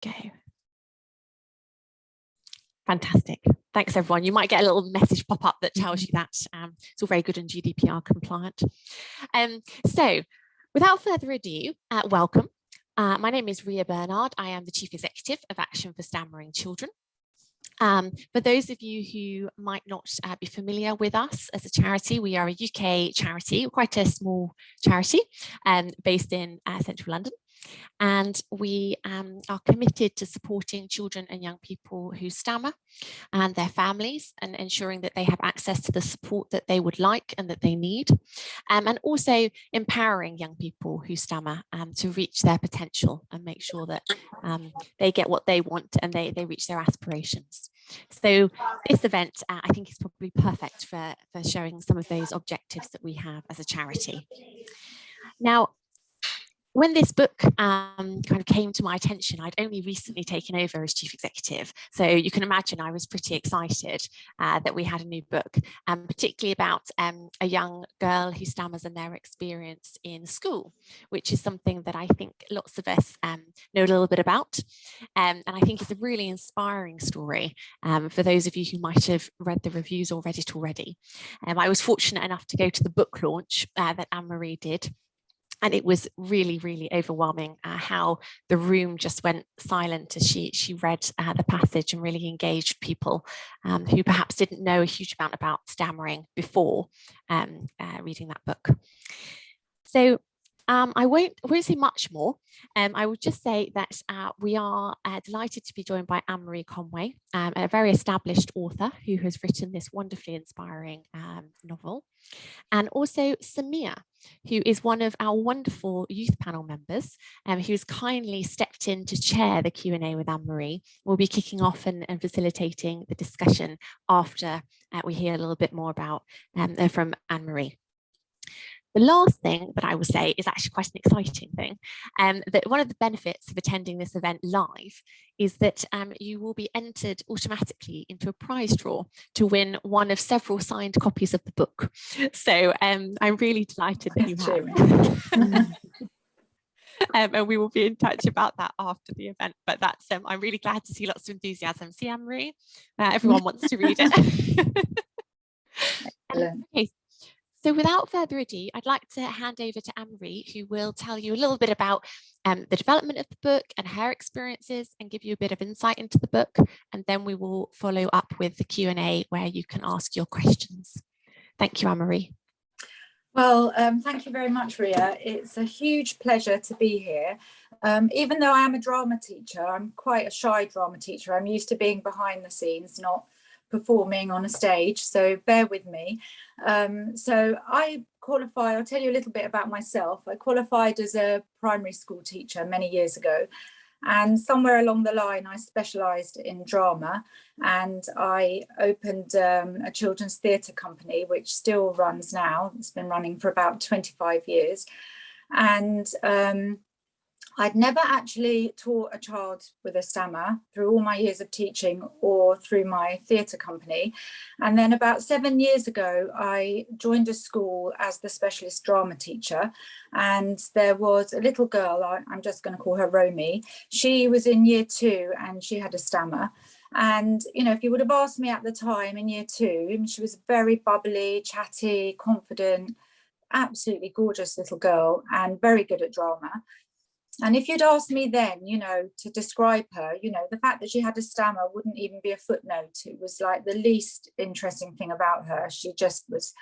go. Fantastic. Thanks, everyone. You might get a little message pop up that tells you that it's all very good and GDPR compliant. So without further ado, welcome. My name is Ria Bernard. I am the Chief Executive of Action for Stammering Children. For those of you who might not be familiar with us as a charity, we are a UK charity, quite a small charity based in central London. And we are committed to supporting children and young people who stammer and their families, and ensuring that they have access to the support that they would like and that they need, and also empowering young people who stammer to reach their potential and make sure that they get what they want and they reach their aspirations. So this event, I think, is probably perfect for showing some of those objectives that we have as a charity. Now, when this book kind of came to my attention, I'd only recently taken over as chief executive. So you can imagine I was pretty excited that we had a new book, particularly about a young girl who stammers and their experience in school, which is something that I think lots of us know a little bit about. And I think it's a really inspiring story for those of you who might have read the reviews or read it already. I was fortunate enough to go to the book launch that Anne-Marie did. And it was really, really overwhelming how the room just went silent as she read the passage and really engaged people who perhaps didn't know a huge amount about stammering before reading that book. So I won't say much more. I will just say that we are delighted to be joined by Anne-Marie Conway, a very established author who has written this wonderfully inspiring novel, and also Samia, who is one of our wonderful youth panel members, who's kindly stepped in to chair the Q&A with Anne-Marie. We'll be kicking off and facilitating the discussion after we hear a little bit more about from Anne-Marie. The last thing that I will say is actually quite an exciting thing, that one of the benefits of attending this event live is that you will be entered automatically into a prize draw to win one of several signed copies of the book. So I'm really delighted that you have. And we will be in touch about that after the event, but that's I'm really glad to see lots of enthusiasm. See, Anne-Marie, everyone wants to read it. Okay. So without further ado, I'd like to hand over to Anne-Marie, who will tell you a little bit about the development of the book and her experiences, and give you a bit of insight into the book. And then we will follow up with the Q&A where you can ask your questions. Thank you, Anne-Marie. Well, thank you very much, Ria. It's a huge pleasure to be here. Even though I am a drama teacher, I'm quite a shy drama teacher. I'm used to being behind the scenes, not performing on a stage, so bear with me. So I qualify, I'll tell you a little bit about myself. I qualified as a primary school teacher many years ago, and somewhere along the line I specialised in drama, and I opened a children's theatre company which still runs now. It's been running for about 25 years, and I'd never actually taught a child with a stammer through all my years of teaching or through my theatre company. And then about 7 years ago, I joined a school as the specialist drama teacher. And there was a little girl, I'm just going to call her Romy. She was in year 2 and she had a stammer. And, you know, if you would have asked me at the time in year 2, she was very bubbly, chatty, confident, absolutely gorgeous little girl and very good at drama. And if you'd asked me then, you know, to describe her, you know, the fact that she had a stammer wouldn't even be a footnote. It was like the least interesting thing about her. She just was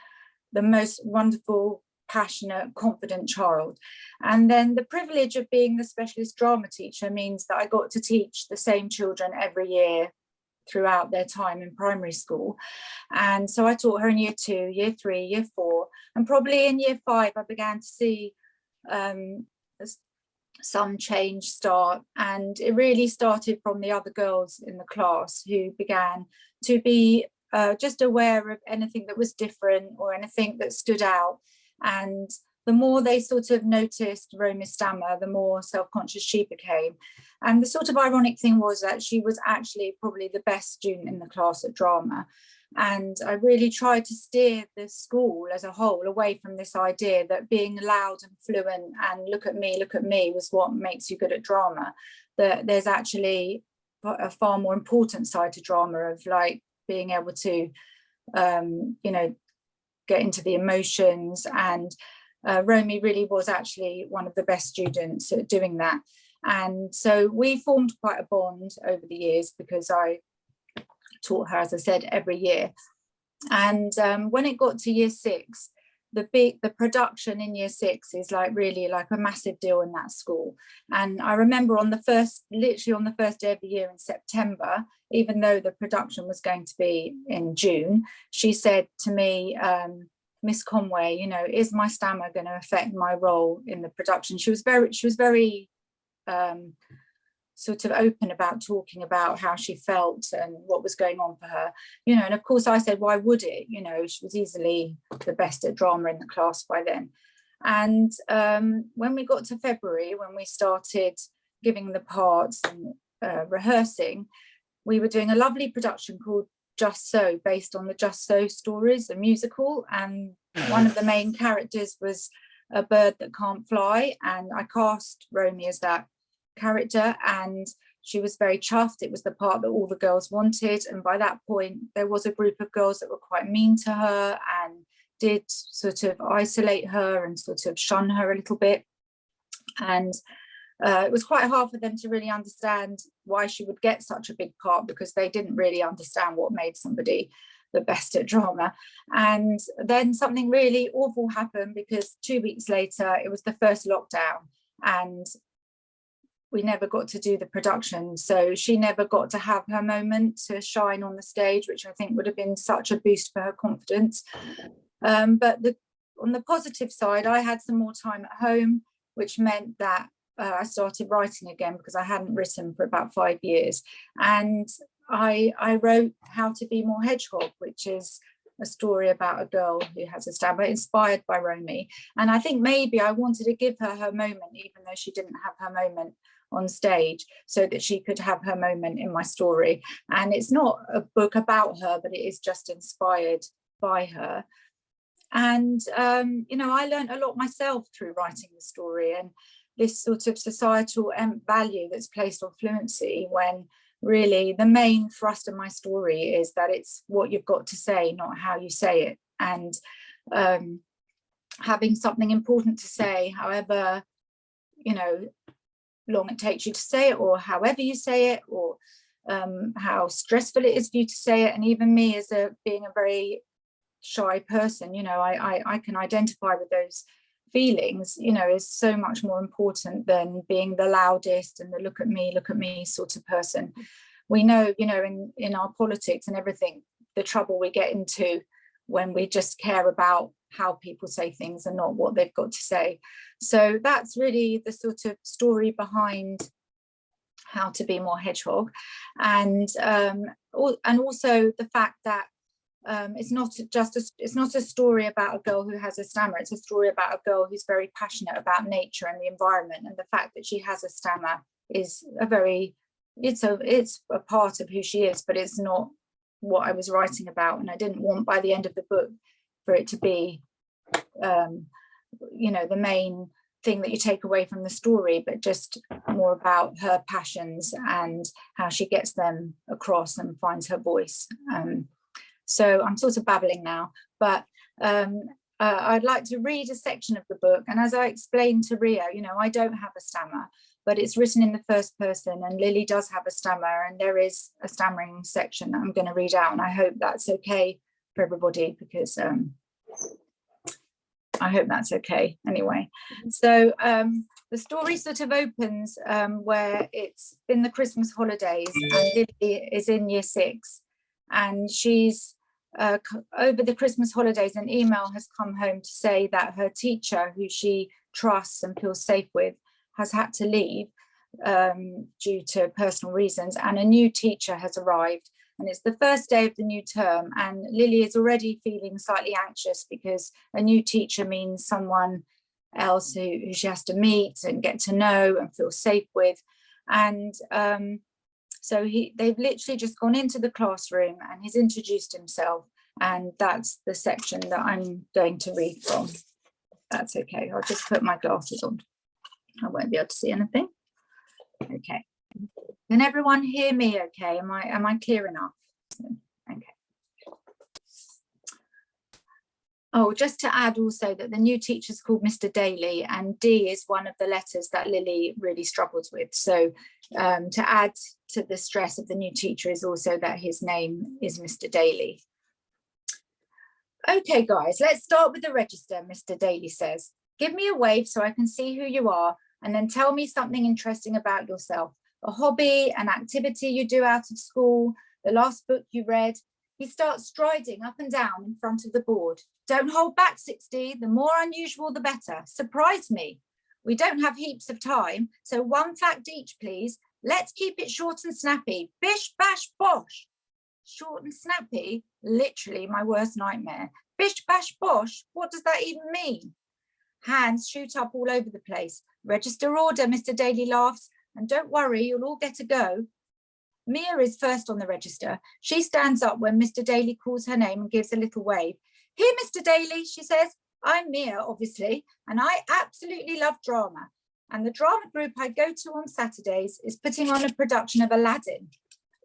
the most wonderful, passionate, confident child. And then the privilege of being the specialist drama teacher means that I got to teach the same children every year throughout their time in primary school. And so I taught her in year 2, year 3, year 4, and probably in year 5, I began to see some change start, and it really started from the other girls in the class who began to be just aware of anything that was different or anything that stood out. And the more they sort of noticed Romy's stammer, the more self-conscious she became. And the sort of ironic thing was that she was actually probably the best student in the class at drama. And I really tried to steer the school as a whole away from this idea that being loud and fluent and look at me was what makes you good at drama. That there's actually a far more important side to drama of like being able to, get into the emotions. And Romy really was actually one of the best students at doing that. And so we formed quite a bond over the years because I taught her, as I said, every year. And when it got to year 6, the production in year 6 is like really like a massive deal in that school. And I remember literally on the first day of the year in September, even though the production was going to be in June, she said to me, Miss Conway, is my stammer going to affect my role in the production? She was very sort of open about talking about how she felt and what was going on for her, and of course I said, why would it? She was easily the best at drama in the class by then. And when we got to February, when we started giving the parts and rehearsing, we were doing a lovely production called Just So, based on the Just So stories, a musical, and one of the main characters was a bird that can't fly, and I cast Romy as that character, and she was very chuffed. It was the part that all the girls wanted, and by that point there was a group of girls that were quite mean to her and did sort of isolate her and sort of shun her a little bit. And it was quite hard for them to really understand why she would get such a big part, because they didn't really understand what made somebody the best at drama. And then something really awful happened, because 2 weeks later it was the first lockdown and we never got to do the production. So she never got to have her moment to shine on the stage, which I think would have been such a boost for her confidence. But on the positive side, I had some more time at home, which meant that I started writing again, because I hadn't written for about 5 years. And I wrote How to Be More Hedgehog, which is a story about a girl who has a stammer, inspired by Romy. And I think maybe I wanted to give her moment, even though she didn't have her moment on stage, so that she could have her moment in my story. And it's not a book about her, but it is just inspired by her. And I learned a lot myself through writing the story, and this sort of societal value that's placed on fluency, when really the main thrust of my story is that it's what you've got to say, not how you say it. And having something important to say, however long it takes you to say it, or however you say it, or how stressful it is for you to say it. And even me, as being a very shy person, I can identify with those feelings, is so much more important than being the loudest and the look at me sort of person. We know, in our politics and everything, the trouble we get into when we just care about how people say things and not what they've got to say. So that's really the sort of story behind How to Be More Hedgehog. And also the fact that it's not a story about a girl who has a stammer. It's a story about a girl who's very passionate about nature and the environment, and the fact that she has a stammer is it's a part of who she is, but it's not what I was writing about. And I didn't want, by the end of the book, for it to be the main thing that you take away from the story, but just more about her passions and how she gets them across and finds her voice. So I'm sort of babbling now, but I'd like to read a section of the book. And as I explained to Ria, I don't have a stammer, but it's written in the first person, and Lily does have a stammer, and there is a stammering section that I'm going to read out. And I hope that's okay for everybody, because I hope that's okay anyway. So the story sort of opens where it's been the Christmas holidays, and Lily is in year 6, and she's over the Christmas holidays, an email has come home to say that her teacher, who she trusts and feels safe with, has had to leave due to personal reasons, and a new teacher has arrived. And it's the first day of the new term, and Lily is already feeling slightly anxious, because a new teacher means someone else who she has to meet and get to know and feel safe with. And So they've literally just gone into the classroom and he's introduced himself, and that's the section that I'm going to read from. That's okay, I'll just put my glasses on. I won't be able to see anything. Okay. Can everyone hear me okay? Am I clear enough? Okay. Oh, just to add also that the new teacher is called Mr. Daly, and D is one of the letters that Lily really struggles with. So to add to the stress of the new teacher is also that his name is Mr. Daly. Okay, guys, let's start with the register, Mr. Daly says. Give me a wave so I can see who you are, and then tell me something interesting about yourself. A hobby, an activity you do out of school, the last book you read. He starts striding up and down in front of the board. Don't hold back, 60. The more unusual, the better. Surprise me. We don't have heaps of time, so one fact each, please. Let's keep it short and snappy. Bish, bash, bosh. Short and snappy? Literally my worst nightmare. Bish, bash, bosh? What does that even mean? Hands shoot up all over the place. Register order, Mr. Daly laughs. And don't worry, you'll all get a go. Mia is first on the register. She stands up when Mr. Daly calls her name and gives a little wave. Here, Mr. Daly, she says. I'm Mia, obviously, and I absolutely love drama. And the drama group I go to on Saturdays is putting on a production of Aladdin.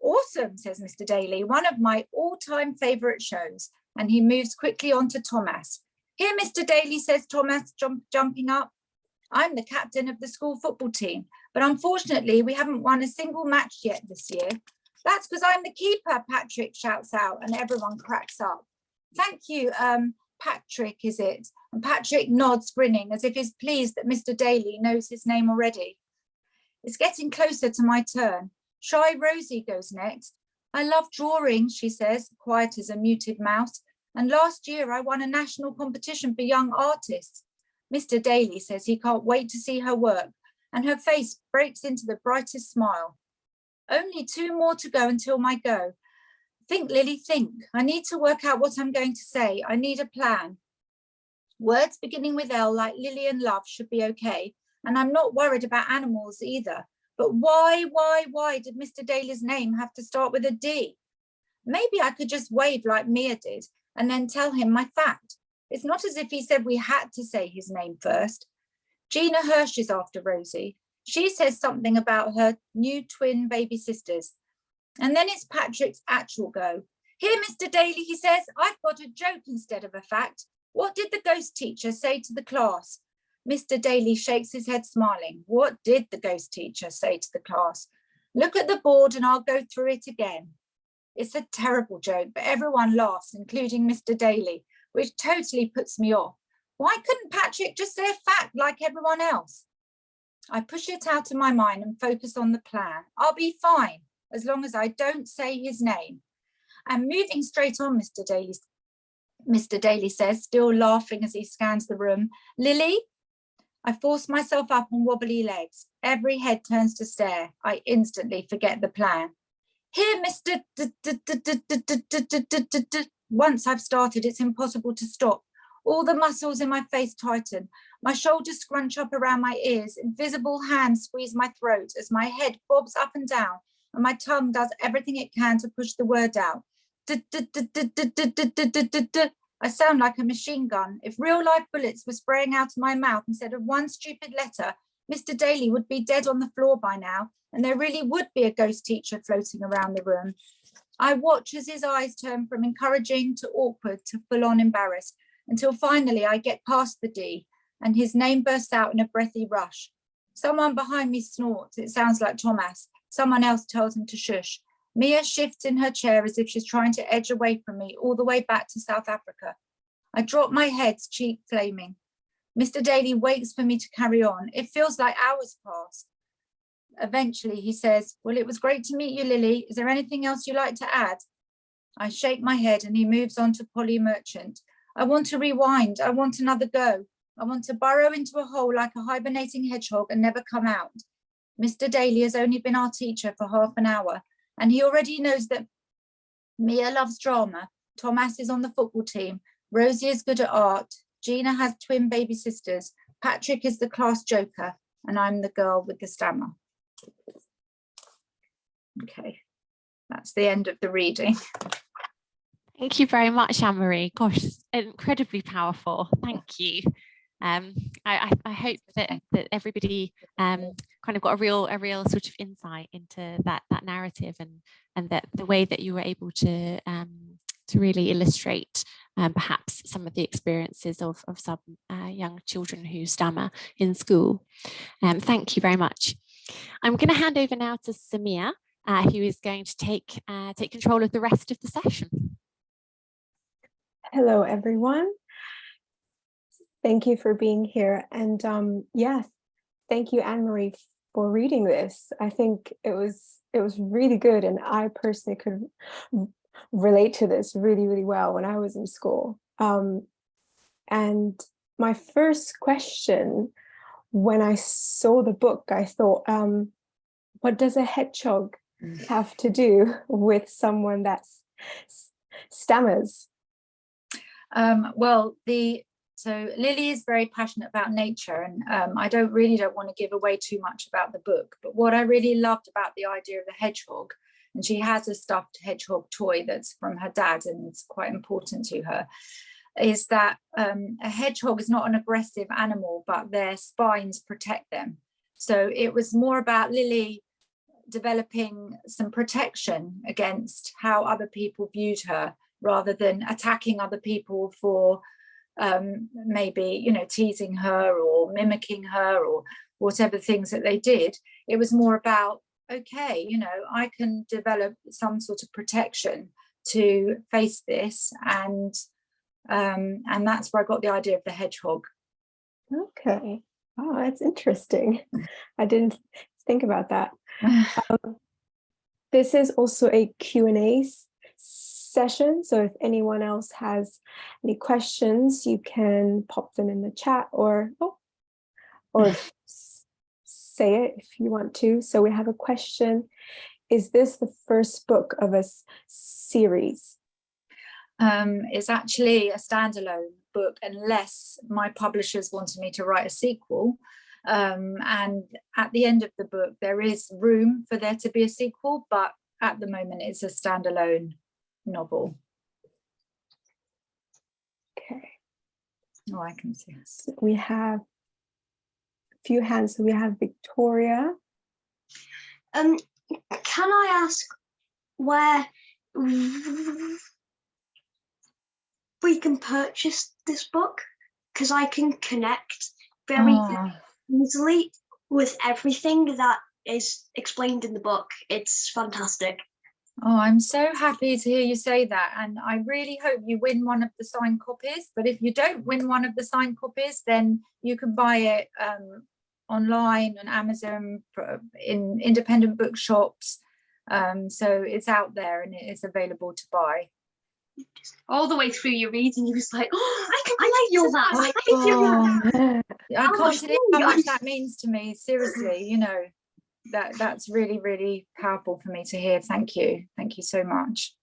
Awesome, says Mr. Daly, one of my all-time favourite shows. And he moves quickly on to Thomas. Here, Mr. Daly, says Thomas, jumping up. I'm the captain of the school football team, but unfortunately we haven't won a single match yet this year. That's because I'm the keeper, Patrick shouts out, and everyone cracks up. Thank you, Patrick, is it? And Patrick nods, grinning, as if he's pleased that Mr. Daly knows his name already. It's getting closer to my turn. Shy Rosie goes next. I love drawing, she says, quiet as a muted mouse. And last year I won a national competition for young artists. Mr. Daly says he can't wait to see her work, and her face breaks into the brightest smile. Only 2 more to go until my go. Think, Lily, think. I need to work out what I'm going to say. I need a plan. Words beginning with L, like Lily and love, should be okay. And I'm not worried about animals either. But why did Mr. Daly's name have to start with a D? Maybe I could just wave like Mia did and then tell him my fact. It's not as if he said we had to say his name first. Gina Hirsch is after Rosie. She says something about her new twin baby sisters. And then it's Patrick's actual go. Here, Mr. Daly, he says, I've got a joke instead of a fact. What did the ghost teacher say to the class? Mr. Daly shakes his head, smiling. What did the ghost teacher say to the class? Look at the board and I'll go through it again. It's a terrible joke, but everyone laughs, including Mr. Daly, which totally puts me off. Why couldn't Patrick just say a fact like everyone else? I push it out of my mind and focus on the plan. I'll be fine as long as I don't say his name. And moving straight on, Mr. Daly says, still laughing as he scans the room. Lily? I force myself up on wobbly legs. Every head turns to stare. I instantly forget the plan. Here, Mr. Once I've started, it's impossible to stop. All the muscles in my face tighten. My shoulders scrunch up around my ears. Invisible hands squeeze my throat as my head bobs up and down and my tongue does everything it can to push the word out. I sound like a machine gun. If real life bullets were spraying out of my mouth instead of one stupid letter, Mr. Daly would be dead on the floor by now, and there really would be a ghost teacher floating around the room. I watch as his eyes turn from encouraging to awkward to full-on embarrassed, until finally I get past the D, and his name bursts out in a breathy rush. Someone behind me snorts. It sounds like Thomas. Someone else tells him to shush. Mia shifts in her chair as if she's trying to edge away from me all the way back to South Africa. I drop my head, cheek flaming. Mr. Daly waits for me to carry on. It feels like hours pass. Eventually he says, well, it was great to meet you, Lily. Is there anything else you'd like to add? I shake my head and he moves on to Polly Merchant. I want to rewind. I want another go. I want to burrow into a hole like a hibernating hedgehog and never come out. Mr. Daly has only been our teacher for half an hour, and he already knows that Mia loves drama, Thomas is on the football team, Rosie is good at art, Gina has twin baby sisters, Patrick is the class joker, and I'm the girl with the stammer. Okay, that's the end of the reading. Thank you very much, Anne-Marie. Gosh, incredibly powerful. Thank you. I hope that everybody kind of got a real sort of insight into that narrative, and that the way that you were able to really illustrate perhaps some of the experiences of some young children who stammer in school. Thank you very much. I'm going to hand over now to Samia, who is going to take control of the rest of the session. Hello, everyone. Thank you for being here. And yes, thank you, Anne-Marie, for reading this. I think it was really good. And I personally could relate to this really, really well when I was in school. And my first question, when I saw the book, I thought, what does a hedgehog have to do with someone that stammers? So Lily is very passionate about nature, and I don't want to give away too much about the book, but what I really loved about the idea of the hedgehog, and she has a stuffed hedgehog toy that's from her dad and it's quite important to her, is that a hedgehog is not an aggressive animal, but their spines protect them. So it was more about Lily developing some protection against how other people viewed her, rather than attacking other people for maybe, teasing her or mimicking her or whatever things that they did. It was more about, okay, I can develop some sort of protection to face this, and that's where I got the idea of the hedgehog. Okay. Oh, that's interesting. I didn't think about that. This is also a Q&A session, so if anyone else has any questions, you can pop them in the chat or say it if you want to. So we have a question: is this the first book of a series? It's actually a standalone book, unless my publishers wanted me to write a sequel. And at the end of the book, there is room for there to be a sequel, but at the moment it's a standalone novel. Okay. Oh, I can see. So we have a few hands. So we have Victoria. Can I ask where we can purchase this book? Because I can connect very easily with everything that is explained in the book. It's fantastic. Oh, I'm so happy to hear you say that, and I really hope you win one of the signed copies. But if you don't win one of the signed copies, then you can buy it online on Amazon, in independent bookshops. So it's out there and it is available to buy. All the way through your reading, you was like, oh, I feel that. I can't tell you how much that means to me. Seriously, that's really, really powerful for me to hear. Thank you so much.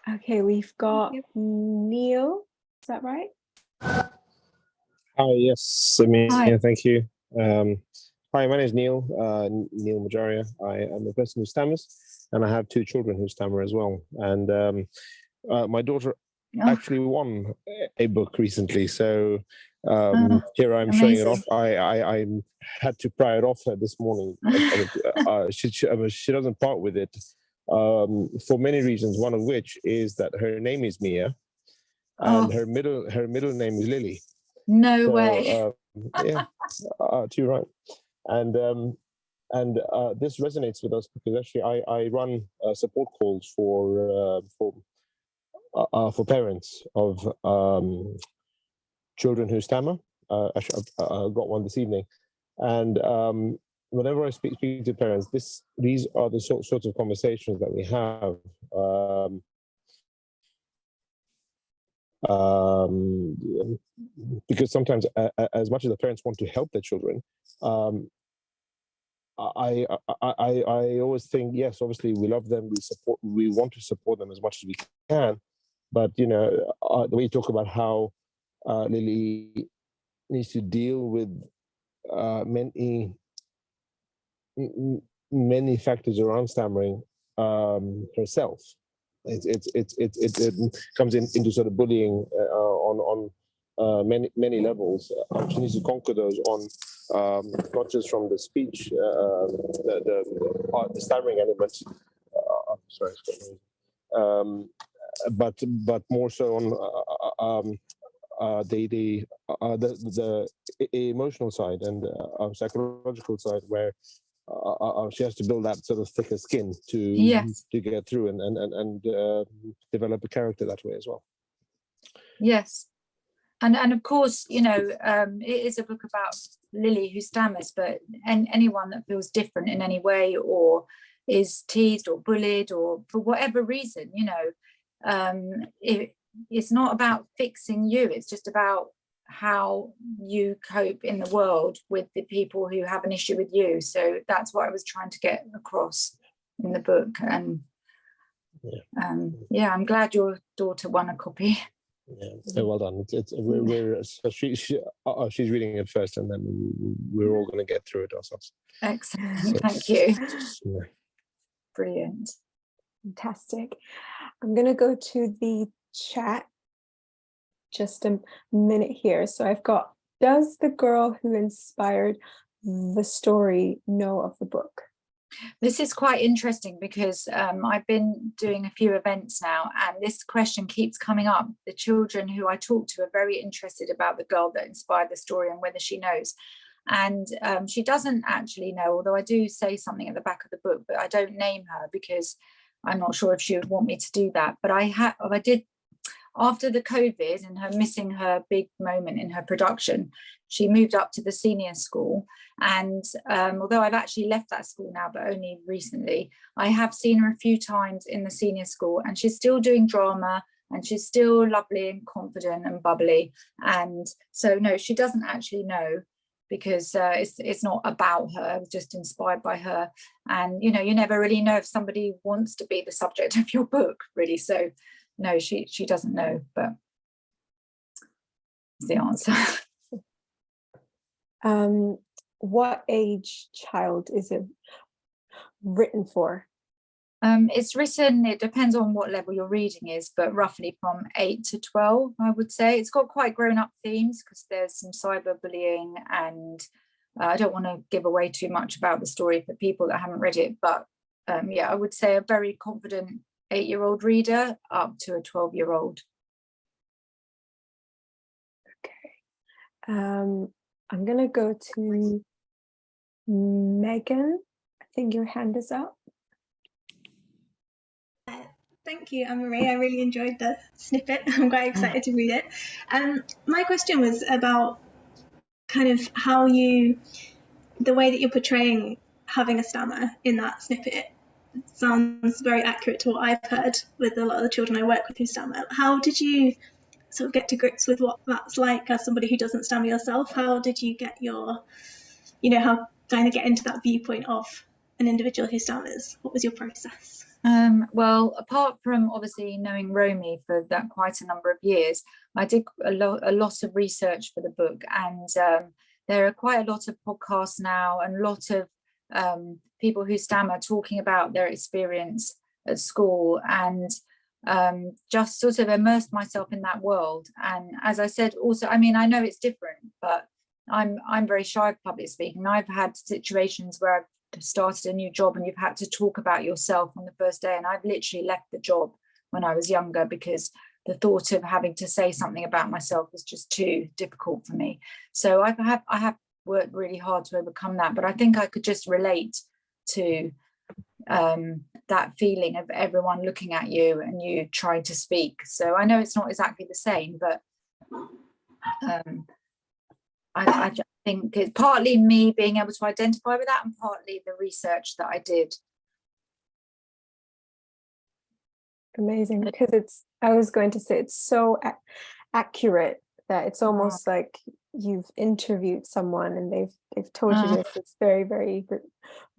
Okay, we've got Neil, is that right? Hi, yes, Samia. Hi. Thank you. Hi, my name is Neil Majaria. I am a person who stammers, and I have 2 children who stammer as well. And my daughter actually won a book recently, so here I'm showing it off. I had to pry it off her this morning. She doesn't part with it for many reasons. One of which is that her name is Mia, and her middle name is Lily. No way. Yeah, too right. And this resonates with us because actually I run support calls for parents of children who stammer. Actually, I've got one this evening, and whenever I speak to parents, these are the sorts of conversations that we have. Because sometimes, as much as the parents want to help their children, I always think, yes, obviously we love them, we want to support them as much as we can, but the way you talk about how Lily needs to deal with many many factors around stammering herself. It comes into sort of bullying on many levels. She needs to conquer those on not just from the speech, the stammering elements. Sorry, but more so on the emotional side and psychological side, where she has to build that sort of thicker skin to get through and develop a character that way as well. Yes. And of course, you know, it is a book about Lily who stammers, but anyone that feels different in any way or is teased or bullied or for whatever reason, you know, it's not about fixing you. It's just about how you cope in the world with the people who have an issue with you. So that's what I was trying to get across in the book. And yeah, I'm glad your daughter won a copy. Yeah, so well done. She's reading it first, and then we're all going to get through it ourselves. Excellent, So, thank you. Yeah. Brilliant. Fantastic. I'm going to go to the chat just a minute here. So I've got, does the girl who inspired the story know of the book? This is quite interesting because I've been doing a few events now, and this question keeps coming up. The children who I talk to are very interested about the girl that inspired the story and whether she knows. And she doesn't actually know, although I do say something at the back of the book, but I don't name her because I'm not sure if she would want me to do that. But I did, after the COVID and her missing her big moment in her production, she moved up to the senior school. And although I've actually left that school now, but only recently, I have seen her a few times in the senior school, and she's still doing drama and she's still lovely and confident and bubbly. And so, no, she doesn't actually know, because it's not about her. I was just inspired by her. And, you know, you never really know if somebody wants to be the subject of your book, really. So, no, she doesn't know, but that's the answer. What age child is it written for? It's written, it depends on what level your reading is, but roughly from 8 to 12, I would say. It's got quite grown-up themes because there's some cyberbullying, and I don't want to give away too much about the story for people that haven't read it, but yeah, I would say a very confident 8-year-old reader up to a 12-year-old. Okay. I'm going to go to Megan. I think your hand is up. Thank you, Anne-Marie. I really enjoyed the snippet. I'm quite excited to read it. My question was about kind of how the way that you're portraying having a stammer in that snippet sounds very accurate to what I've heard with a lot of the children I work with who stammer. How did you sort of get to grips with what that's like as somebody who doesn't stammer yourself? How did you get your, you know, how kind of get into that viewpoint of an individual who stammers? What was your process? Well, apart from obviously knowing Romy for that quite a number of years, I did a lot of research for the book, and there are quite a lot of podcasts now and a lot of people who stammer talking about their experience at school, and just sort of immersed myself in that world. And as I said, also, I mean, I know it's different, but I'm very shy of public speaking. I've had situations where I've started a new job and you've had to talk about yourself on the first day, and I've literally left the job when I was younger because the thought of having to say something about myself was just too difficult for me. So I have worked really hard to overcome that, but I think I could just relate to that feeling of everyone looking at you and you trying to speak. So I know it's not exactly the same, but I think it's partly me being able to identify with that and partly the research that I did. Amazing, because I was going to say it's so accurate that it's almost like you've interviewed someone and they've told you this. It's very, very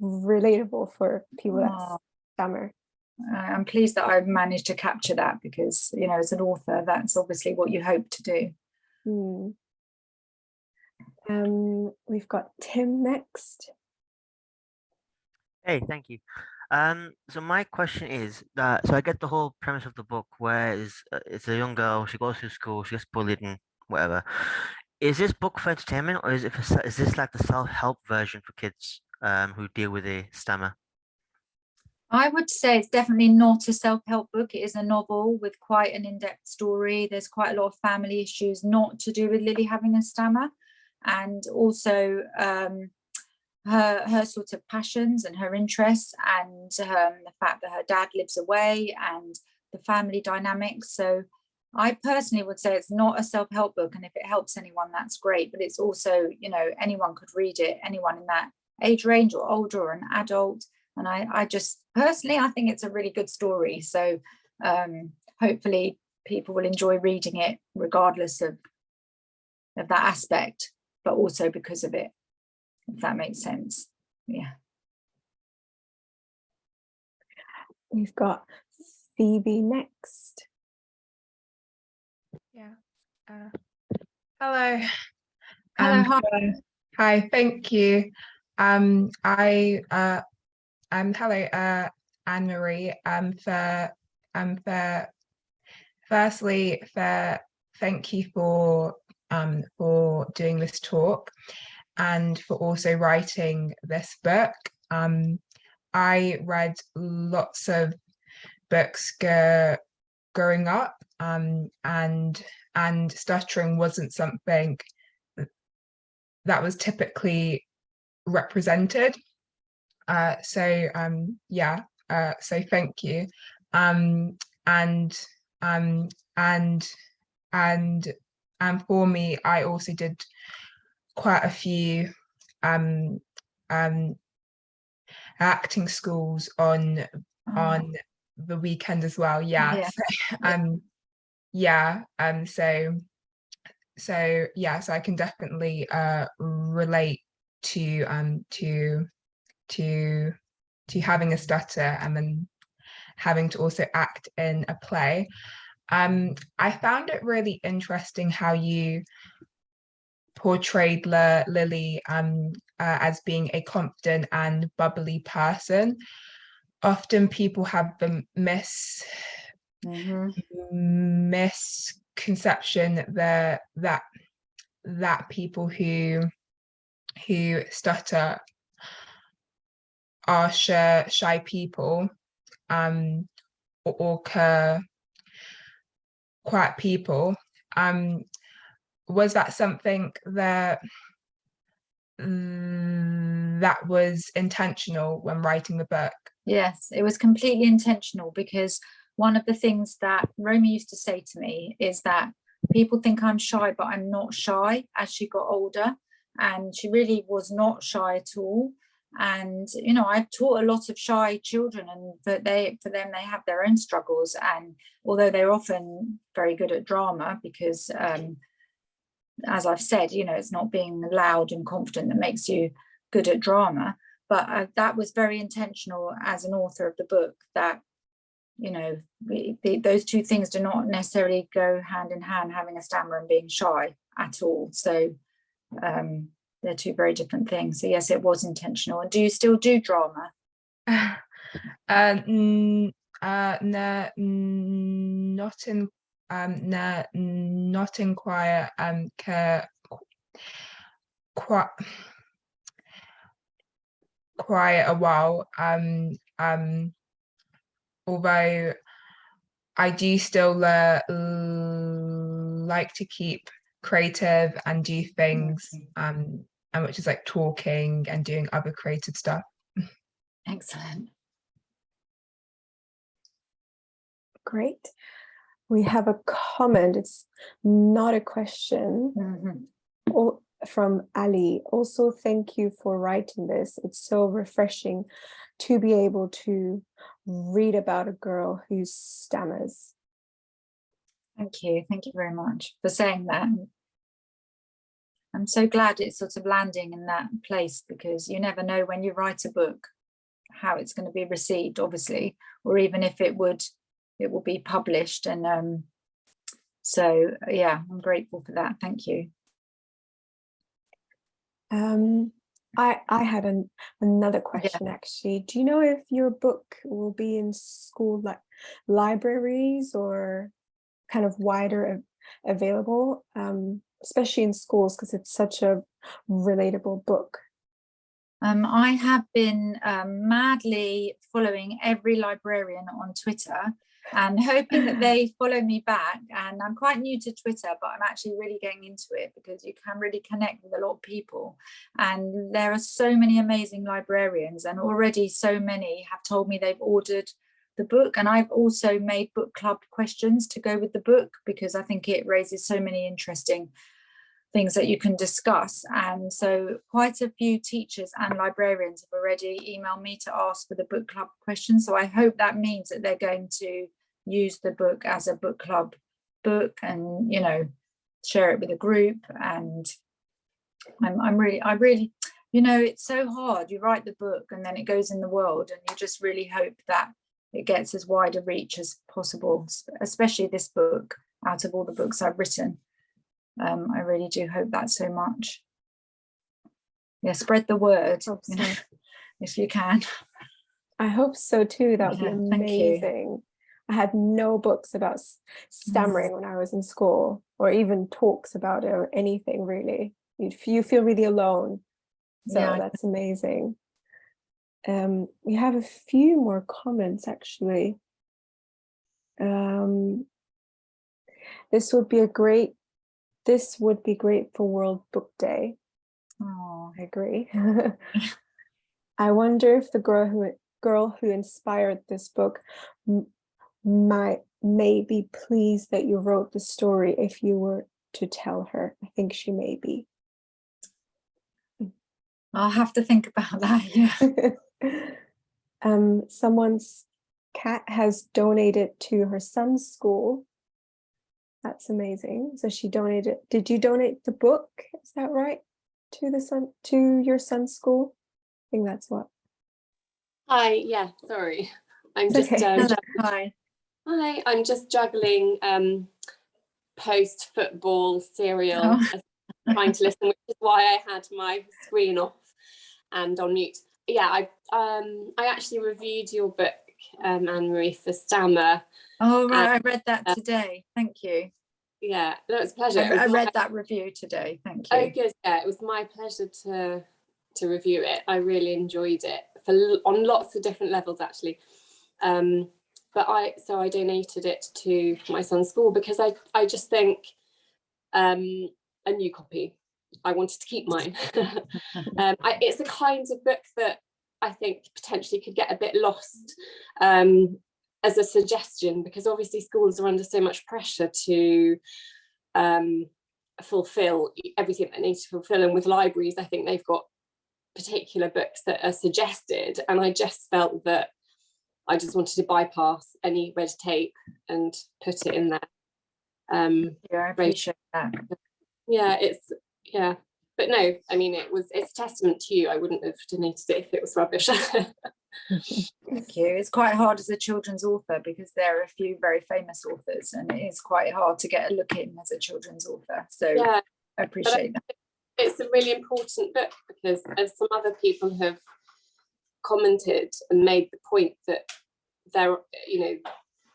relatable for people that stammer. I'm pleased that I've managed to capture that because, you know, as an author, that's obviously what you hope to do. We've got Tim next. Hey, thank you. So my question is that so I get the whole premise of the book where it's a young girl, she goes through school, she gets bullied and whatever. Is this book for entertainment or is this like the self-help version for kids who deal with a stammer? I would say it's definitely not a self-help book. It is a novel with quite an in-depth story. There's quite a lot of family issues not to do with Lily having a stammer, and also her sort of passions and her interests, and the fact that her dad lives away and the family dynamics. So I personally would say it's not a self-help book, and if it helps anyone, that's great. But it's also, you know, anyone could read it, anyone in that age range or older or an adult. And I just personally, I think it's a really good story. So hopefully people will enjoy reading it regardless of that aspect, but also because of it, if that makes sense. Yeah. We've got Phoebe next. Yeah. Hello. Hello, hi. Hello. Hi, thank you. Hello, Anne-Marie. Firstly, thank you for doing this talk and for also writing this book. I read lots of books growing up, and stuttering wasn't something that was typically represented. So thank you. And for me, I also did quite a few acting schools on the weekend as well. Yeah. So I can definitely relate to having a stutter and then having to also act in a play. I found it really interesting how you portrayed Lily as being a confident and bubbly person. Often people have the misconception that people who stutter are shy people, or quiet people. Was that something that was intentional when writing the book? Yes, it was completely intentional, because one of the things that Romy used to say to me is that people think I'm shy, but I'm not shy, as she got older, and she really was not shy at all. And you know, I've taught a lot of shy children, and for them they have their own struggles, and although they're often very good at drama, because as I've said, you know, it's not being loud and confident that makes you good at drama. But that was very intentional as an author of the book, that, you know, those two things do not necessarily go hand in hand, having a stammer and being shy at all. So they're two very different things. So yes, it was intentional. And do you still do drama? Not in choir. Quite a while. Although I do still like to keep creative and do things, and which is like talking and doing other creative stuff. Excellent. Great. We have a comment. It's not a question. From Ali. Also, thank you for writing this. It's so refreshing to be able to read about a girl who stammers. Thank you. Thank you very much for saying that. I'm so glad it's sort of landing in that place, because you never know when you write a book how it's going to be received, obviously, or even if it will be published. And so yeah, I'm grateful for that. Thank you. I had another question actually. Do you know if your book will be in school libraries or kind of wider available, especially in schools, because it's such a relatable book? I have been madly following every librarian on Twitter and hoping that they follow me back. And I'm quite new to Twitter, but I'm actually really getting into it because you can really connect with a lot of people. And there are so many amazing librarians, and already so many have told me they've ordered the book. And I've also made book club questions to go with the book because I think it raises so many interesting things that you can discuss. And so quite a few teachers and librarians have already emailed me to ask for the book club questions. So I hope that means that they're going to use the book as a book club book and, you know, share it with a group. And I really, you know, it's so hard. You write the book and then it goes in the world, and you just really hope that it gets as wide a reach as possible, especially this book out of all the books I've written. I really do hope that so much. Yeah, spread the word, So. You know, if you can. I hope so too. That would be amazing. I had no books about stammering when I was in school, or even talks about it or anything really. You feel really alone. So yeah, that's amazing. We have a few more comments actually. This would be great for World Book Day. Oh, I agree. I wonder if the girl who inspired this book may be pleased that you wrote the story if you were to tell her. I think she may be. I'll have to think about that. Yeah. Someone's cat has donated to her son's school. That's amazing. So she donated. Did you donate the book? Is that right? To your son's school? I think that's what. Hi. Yeah. Sorry. I'm just. Hi. Hi. I'm just juggling post-football serial, trying to listen, which is why I had my screen off and on mute. Yeah. I actually reviewed your book, Anne-Marie, for Stammer. Oh right, I read that today. Thank you. Yeah, that was a pleasure. I read that review today. Thank you. Oh, good. Yeah, it was my pleasure to review it. I really enjoyed it on lots of different levels, actually. But I donated it to my son's school because I just think a new copy. I wanted to keep mine. It's the kind of book that I think potentially could get a bit lost as a suggestion, because obviously schools are under so much pressure to fulfill everything they need to fulfill, and with libraries I think they've got particular books that are suggested, and I just felt that I just wanted to bypass any red tape and put it in there. Yeah, I appreciate that. Yeah, but no, I mean it's a testament to you. I wouldn't have donated it if it was rubbish. Thank you. It's quite hard as a children's author because there are a few very famous authors, and it is quite hard to get a look in as a children's author. So yeah, I appreciate that. It's a really important book because, as some other people have commented and made the point, that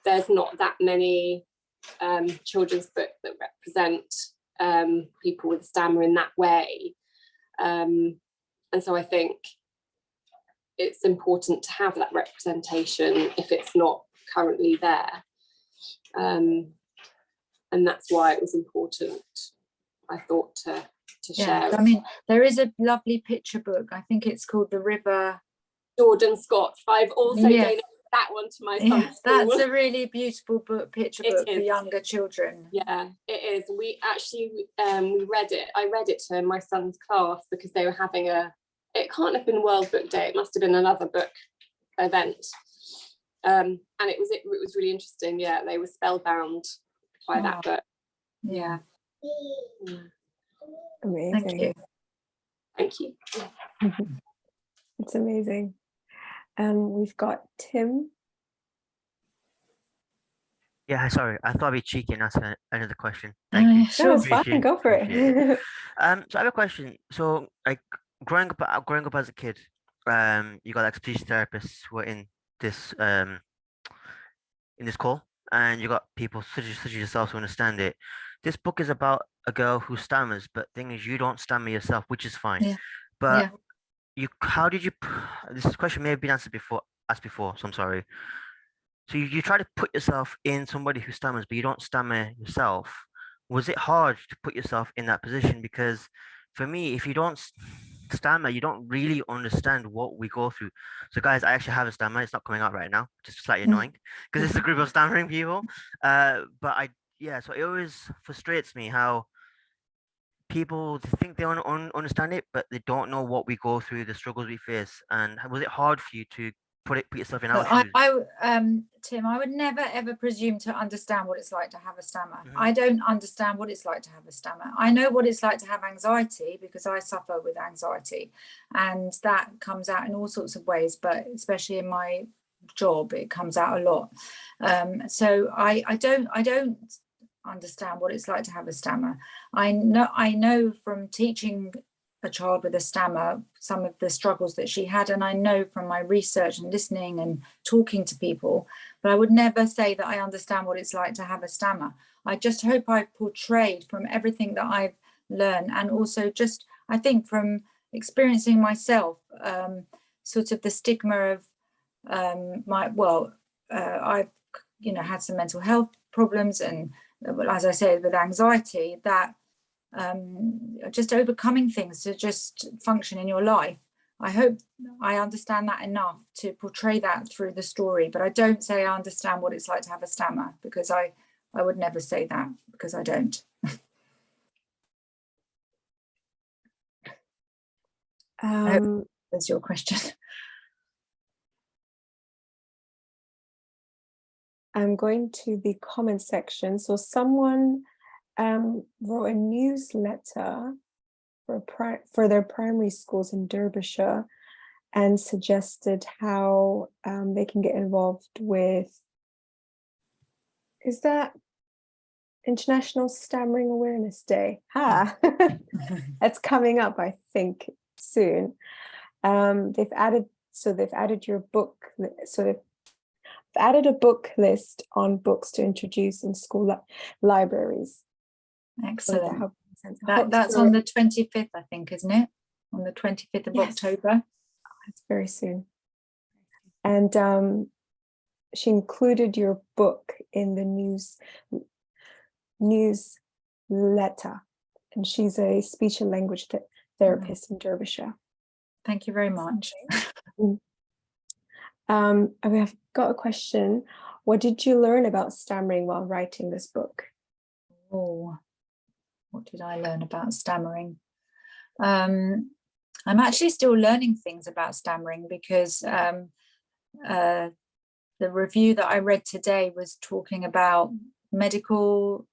there's not that many children's books that represent people with stammer in that way, and so I think it's important to have that representation if it's not currently there, and that's why it was important, I thought, to share. I mean, there is a lovely picture book. I think it's called The River. Jordan Scott. I've also donated that one to my son's school. That's a really beautiful picture book for younger children. Yeah, it is. We actually we read it. I read it to my son's class because they were having it can't have been World Book Day, it must have been another book event, and it was really interesting. Yeah, they were spellbound by that book. Yeah. Amazing. Thank you. It's amazing. We've got Tim. Yeah, sorry, I thought I'd be cheeky and ask another question. Thank you. Sure, it's fine. Go for it. So I have a question. So, like, growing up as a kid, you got like speech therapists who are in this call, and you got people such as yourself who understand it. This book is about a girl who stammers, but thing is, you don't stammer yourself, which is fine. Yeah. But Yeah. how did you? This question may have been asked before, so I'm sorry. So you try to put yourself in somebody who stammers, but you don't stammer yourself. Was it hard to put yourself in that position? Because for me, if you don't stammer, you don't really understand what we go through. So guys, I actually have a stammer. It's not coming out right now, just slightly annoying because it's a group of stammering people. But so it always frustrates me how people think they understand it, but they don't know what we go through, the struggles we face. And was it hard for you to put yourself in our shoes? Tim, I would never ever presume to understand what it's like to have a stammer. I don't understand what it's like to have a stammer. I know what it's like to have anxiety because I suffer with anxiety, and that comes out in all sorts of ways, but especially in my job it comes out a lot. So I don't understand what it's like to have a stammer. I know from teaching a child with a stammer some of the struggles that she had, and I know from my research and listening and talking to people, but I would never say that I understand what it's like to have a stammer. I just hope I've portrayed from everything that I've learned, and also just I think from experiencing myself sort of the stigma of I've had some mental health problems, and as I said, with anxiety, that just overcoming things to just function in your life. I hope I understand that enough to portray that through the story, but I don't say I understand what it's like to have a stammer, because I would never say that, because I don't. That's your question. I'm going to the comment section. So someone wrote a newsletter for their primary schools in Derbyshire and suggested how they can get involved with, is that International Stammering Awareness Day? That's coming up, I think, soon. They've added your book, so they've added a book list on books to introduce in school libraries. Excellent. That's on the 25th, I think, isn't it? On the 25th of October. It's very soon. And she included your book in the newsletter, and she's a speech and language therapist in Derbyshire. Thank you very much. We have got a question. What did you learn about stammering while writing this book? Oh, what did I learn about stammering? I'm actually still learning things about stammering, because the review that I read today was talking about medical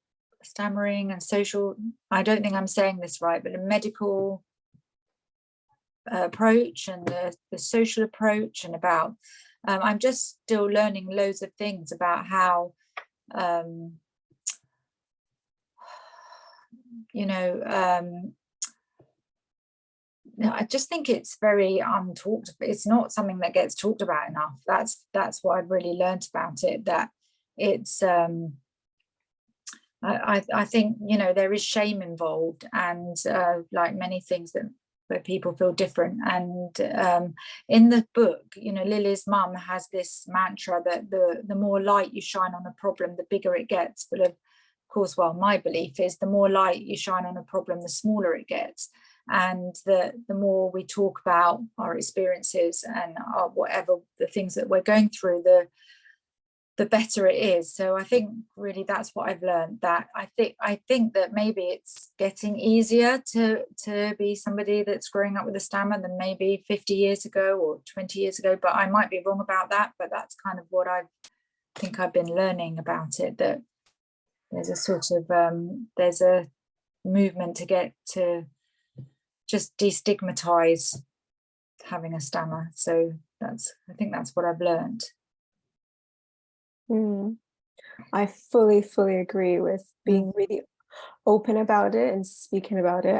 stammering and social, I don't think I'm saying this right, but a medical approach and the social approach, and about I'm just still learning loads of things about how I just think it's very untalked. It's not something that gets talked about enough. That's what I've really learned about it, that it's I think there is shame involved, and like many things where people feel different. And in the book, Lily's mum has this mantra that the more light you shine on a problem, the bigger it gets. But of course, my belief is the more light you shine on a problem, the smaller it gets. And the more we talk about our experiences and whatever the things that we're going through, the better it is. So I think really that's what I've learned, that I think that maybe it's getting easier to be somebody that's growing up with a stammer than maybe 50 years ago or 20 years ago, but I might be wrong about that. But that's kind of what I think I've been learning about it, that there's a sort of there's a movement to get to just destigmatize having a stammer. So I think that's what I've learned. I fully agree with being really open about it and speaking about it.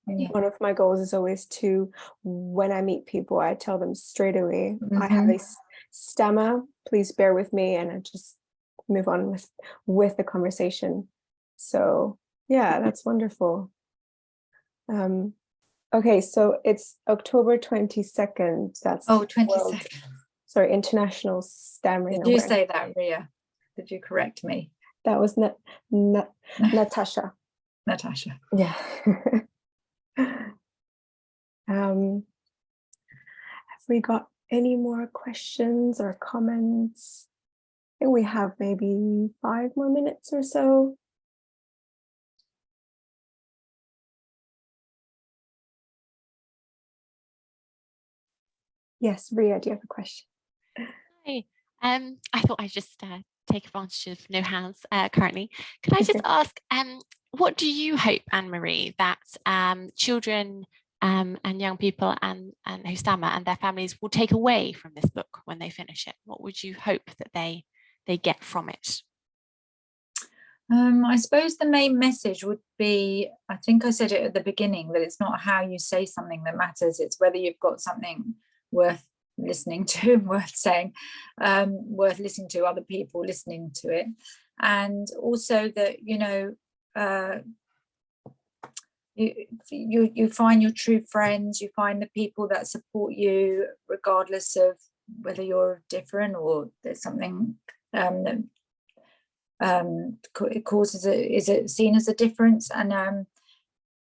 one of my goals is always to, when I meet people, I tell them straight away, I have a stammer, please bear with me, and I just move on with the conversation. So yeah, that's wonderful. Okay, so it's October 22nd. That's 22nd. Sorry, International Stammering Did you Awareness. say that, Ria? Did you correct me? That was Natasha. Natasha. Yeah. Have we got any more questions or comments? I think we have maybe 5 more minutes or so. Yes, Ria, do you have a question? Hi. I thought I'd just take advantage of no hands currently. Could I just ask, what do you hope, Anne-Marie, that children and young people and who stammer and their families will take away from this book when they finish it? What would you hope that they get from it? I suppose the main message would be, I think I said it at the beginning, that it's not how you say something that matters, it's whether you've got something worth listening to, worth saying, worth listening to, other people listening to it. And also that, you know, you find your true friends, you find the people that support you, regardless of whether you're different or there's something that it causes is it seen as a difference. And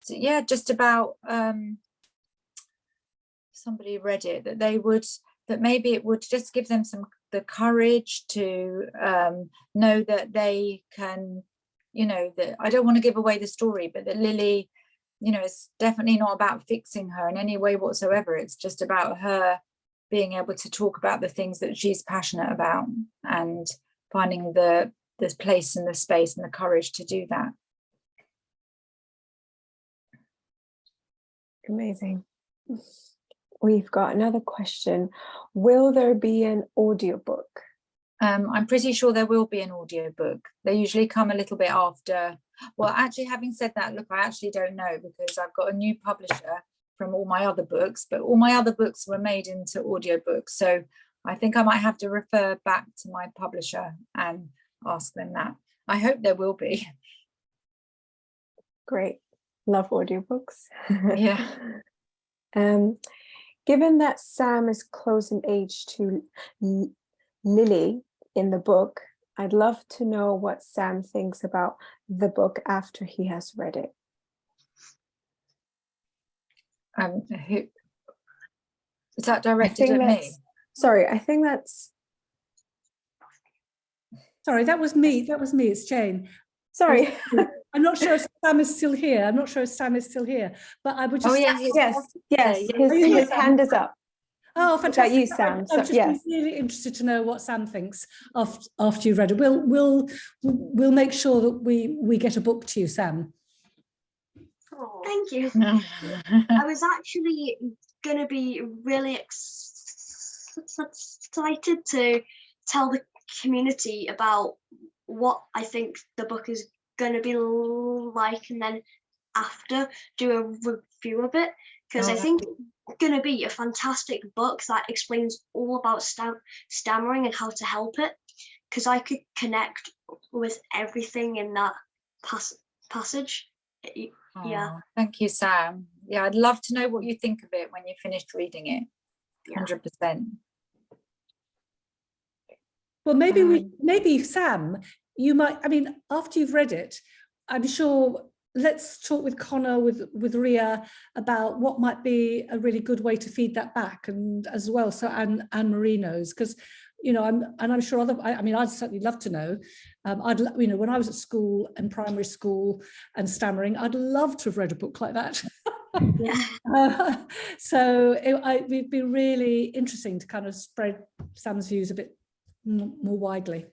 so yeah, just about somebody read it, that maybe it would just give them the courage to know that they can, you know, that I don't want to give away the story, but that Lily, you know, it's definitely not about fixing her in any way whatsoever. It's just about her being able to talk about the things that she's passionate about and finding the place and the space and the courage to do that. Amazing. We've got another question. Will there be an audiobook? I'm pretty sure there will be an audiobook. They usually come a little bit after. Well, actually, having said that, look, I actually don't know, because I've got a new publisher from all my other books, but all my other books were made into audiobooks. So I think I might have to refer back to my publisher and ask them that. I hope there will be. Great. Love audiobooks. Yeah. Given that Sam is close in age to Lily in the book, I'd love to know what Sam thinks about the book after he has read it. Who is that directed at me? Sorry, I think that's. Sorry, that was me. That was me. It's Jane. Sorry. I'm not sure if Sam is still here. But I would just. Oh, yes. His hand is up. Oh, fantastic! You, Sam. I'm just really interested to know what Sam thinks after you've read it. We'll make sure that we get a book to you, Sam. Oh, thank you. I was actually going to be really excited to tell the community about what I think the book is going to be like, and then after do a review of it, because I think it's going to be a fantastic book that explains all about stammering and how to help it, because I could connect with everything in that passage. Yeah. Thank you, Sam. Yeah, I'd love to know what you think of it when you finished reading it. 100%. Well, maybe Sam, you might. I mean, after you've read it, I'm sure. Let's talk with Connor, with Ria, about what might be a really good way to feed that back, and as well, so Anne-Marie knows, because you know, I'm sure I'd certainly love to know. When I was at school and primary school and stammering, I'd love to have read a book like that. So it'd be really interesting to kind of spread Sam's views a bit more widely.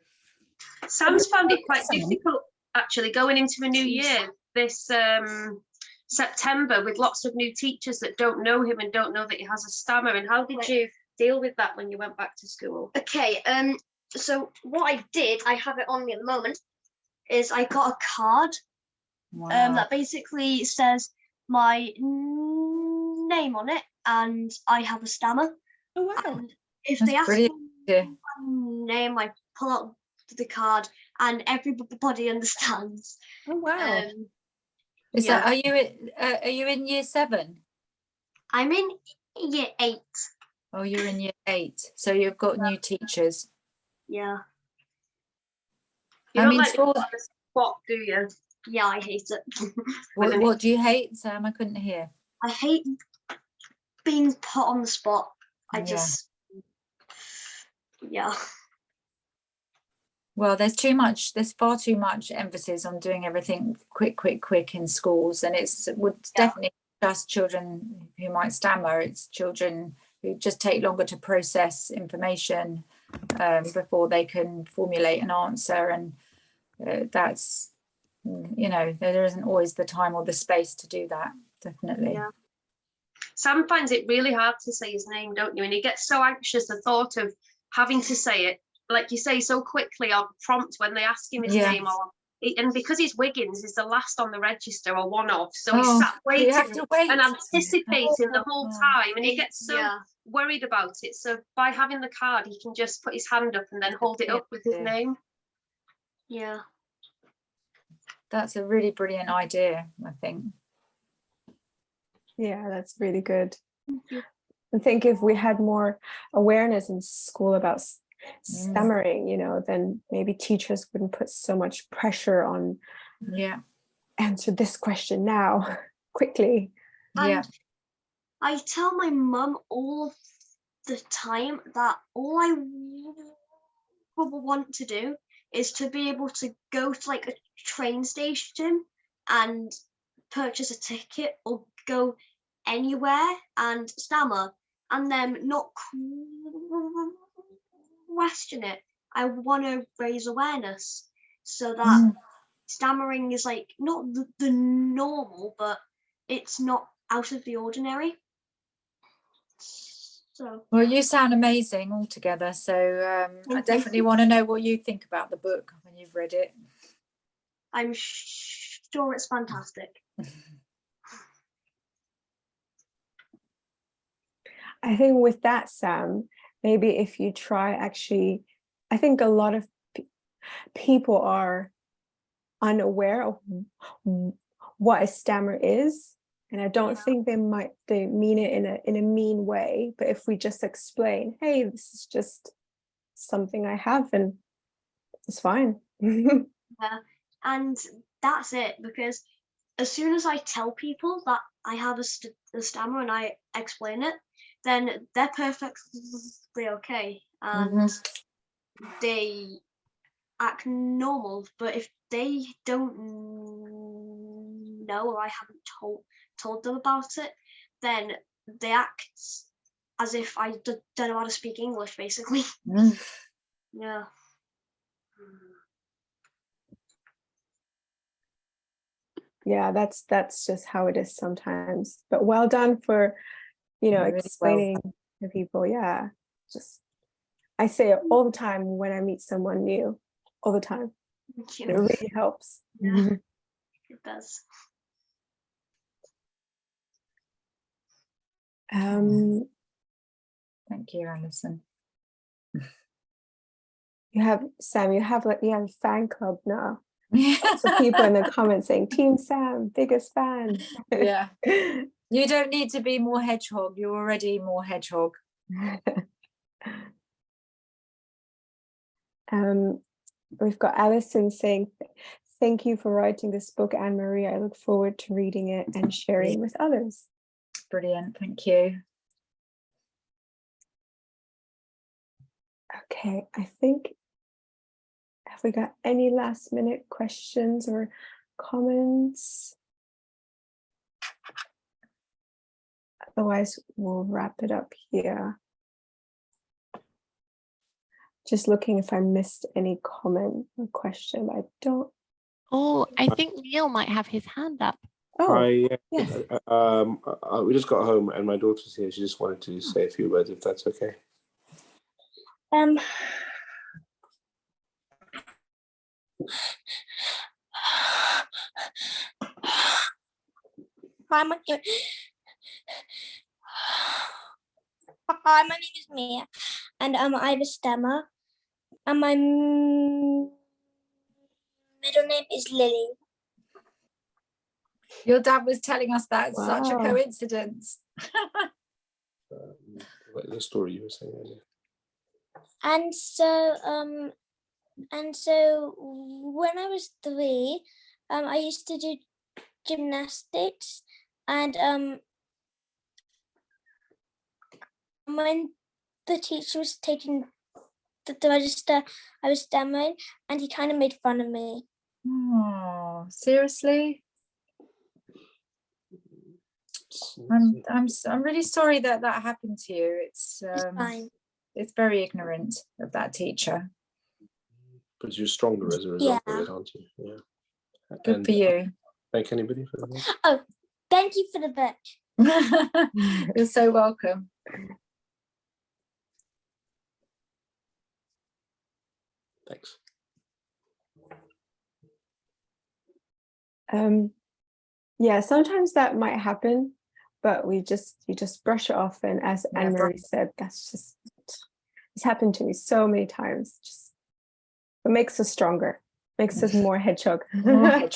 Sam's found it quite difficult, actually, going into a new year this September with lots of new teachers that don't know him and don't know that he has a stammer. And how did you deal with that when you went back to school? Okay, so what I did, I have it on me at the moment, is I got a card that basically says, my name on it, and I have a stammer. Oh wow! And if That's they ask brilliant. me my name, I pull out the card, and everybody understands. Oh wow! Is yeah. that, are you in year 7? I'm in year 8. Oh, you're in year 8, so you've got new teachers. Yeah. You I don't mean, like schools, the spot, do you? Yeah, I hate it. what do you hate, Sam? I couldn't hear. I hate being put on the spot. I Yeah. just, yeah. Well, there's far too much emphasis on doing everything quick in schools, and would definitely just children who might stammer. It's children who just take longer to process information before they can formulate an answer, and that's, you know, there isn't always the time or the space to do that. Definitely. Yeah. Sam finds it really hard to say his name, don't you? And he gets so anxious the thought of having to say it, like you say, so quickly or prompt when they ask him his name, and because he's Wiggins, he's the last on the register or one of, so he's sat waiting and anticipating the whole time, and he gets so worried about it. So by having the card, he can just put his hand up and then hold it up with his name. Yeah. That's a really brilliant idea, I think. Yeah, that's really good. I think if we had more awareness in school about stammering, you know, then maybe teachers wouldn't put so much pressure on answer this question now quickly. And I tell my mum all the time that all I want to do is to be able to go to like a train station and purchase a ticket or go anywhere and stammer and then not question it. I want to raise awareness so that stammering is like not the normal, but it's not out of the ordinary. So well, you sound amazing altogether, so I definitely want to know what you think about the book when you've read it. I'm sure it's fantastic. I think with that, Sam, maybe if you try actually, I think a lot of people are unaware of what a stammer is, and I don't think they mean it in a mean way, but if we just explain, hey, this is just something I have and it's fine. Yeah, and that's it, because as soon as I tell people that I have a stammer and I explain it, then they're perfectly okay and they act normal. But if they don't know or I haven't told them about it, then they act as if I don't know how to speak English, basically. Yeah. Yeah, that's just how it is sometimes. But well done for, you know, Really explaining to people. Yeah, just I say it all the time when I meet someone new, all the time. It really helps. Yeah, it does. Thank you, Alison. You have Sam. You have a fan club now. Lots of people in the comments saying Team Sam, biggest fan. Yeah. You don't need to be more hedgehog. You're already more hedgehog. We've got Alison saying, thank you for writing this book, Anne-Marie. I look forward to reading it and sharing with others. Brilliant. Thank you. Okay, I think, have we got any last minute questions or comments? Otherwise, we'll wrap it up here. Just looking if I missed any comment or question. I don't. Oh, I think Neil might have his hand up. Oh, yes. We just got home and my daughter's here. She just wanted to say a few words, if that's okay. Hi, Hi, my name is Mia, and I have a stammer, and my middle name is Lily. Your dad was telling us that. It's such a Wow. coincidence. The story you were saying earlier. And so when I was 3, I used to do gymnastics, and when the teacher was taking the register, I was stammering, and he kind of made fun of me. Oh, seriously? I'm really sorry that happened to you. It's fine. It's very ignorant of that teacher. But you're stronger as a result of it, aren't you? Yeah. Good for you. Thank anybody for the book. Oh, thank you for the book. You're so welcome. Thanks. Yeah, sometimes that might happen, but you just brush it off. And as Anne-Marie said, it's happened to me so many times. Just it makes us stronger, makes us more hedgehog. Yeah.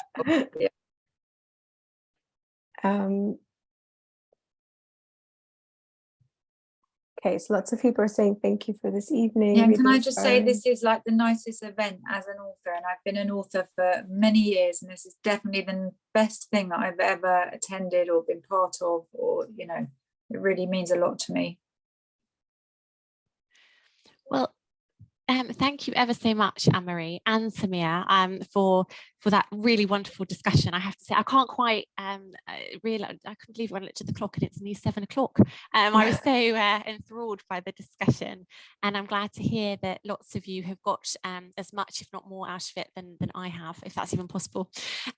Okay, so lots of people are saying thank you for this evening. Yeah, and can I just say this is like the nicest event as an author, and I've been an author for many years, and this is definitely the best thing that I've ever attended or been part of, or it really means a lot to me. Well, thank you ever so much, Anne-Marie and Samia, for that really wonderful discussion. I have to say, I can't quite realize, I couldn't believe when I looked at the clock and it's nearly 7 o'clock. I was so enthralled by the discussion, and I'm glad to hear that lots of you have got as much, if not more, out of it than I have, if that's even possible.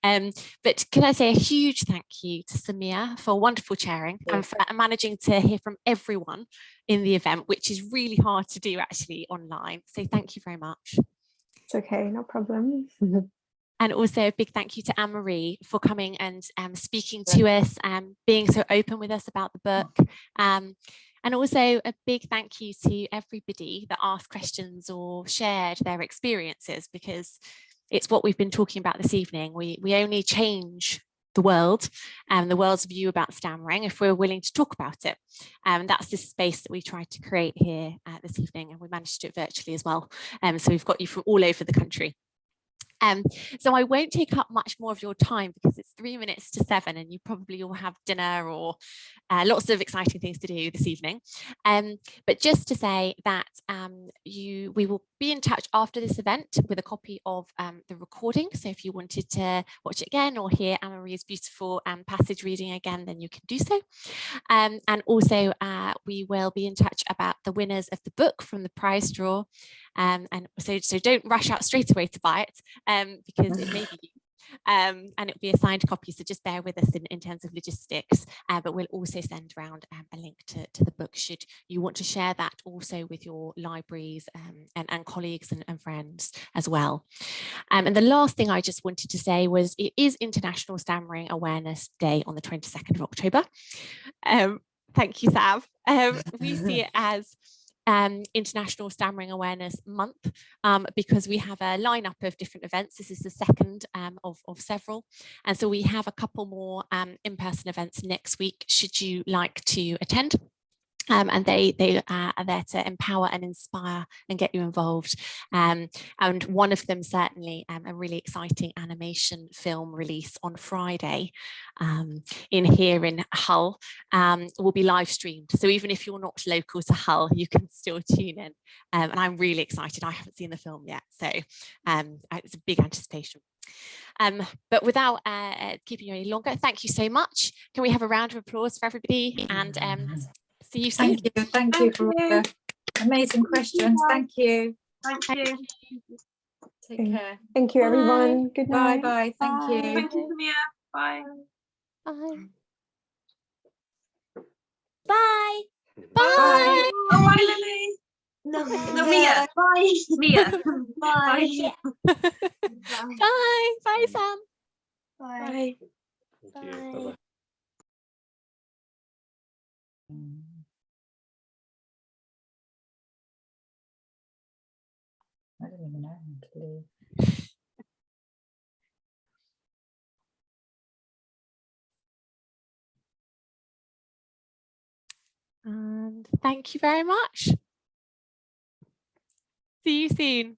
But can I say a huge thank you to Samia for wonderful chairing and for managing to hear from everyone in the event, which is really hard to do actually online. So thank you very much. It's okay, no problem. And also a big thank you to Anne-Marie for coming and speaking to us, being so open with us about the book. And also a big thank you to everybody that asked questions or shared their experiences, because it's what we've been talking about this evening. We only change the world and the world's view about stammering if we're willing to talk about it. That's this space that we tried to create here this evening, and we managed to do it virtually as well. So we've got you from all over the country. So I won't take up much more of your time because it's 3 minutes to 7 and you probably all have dinner or lots of exciting things to do this evening. But just to say that we will be in touch after this event with a copy of the recording. So if you wanted to watch it again or hear Anne-Marie's beautiful passage reading again, then you can do so. And also we will be in touch about the winners of the book from the prize draw. And so don't rush out straight away to buy it because it may be you. And it'll be a signed copy, so just bear with us in terms of logistics, but we'll also send around a link to the book should you want to share that also with your libraries and colleagues and friends as well. And the last thing I just wanted to say was it is International Stammering Awareness Day on the 22nd of October. Thank you, Sav. We see it as International Stammering Awareness Month because we have a lineup of different events. This is the second of several, and so we have a couple more in-person events next week should you like to attend. And they are there to empower and inspire and get you involved. And one of them certainly a really exciting animation film release on Friday here in Hull will be live streamed. So even if you're not local to Hull, you can still tune in. And I'm really excited. I haven't seen the film yet, so it's a big anticipation. But without keeping you any longer, thank you so much. Can we have a round of applause for everybody? And see you soon. Thank you for the amazing questions. Thank you. Thank you. Take care. Thank you, everyone. Good night. Bye. Thank you. Thank you, Samia. Bye. Bye. Bye. Bye. Oh, bye, Lily. No, Mia. Bye. Mia. Bye. Bye. Bye, Sam. Bye. Thank you. Bye-bye. I don't even know how to leave. And thank you very much. See you soon.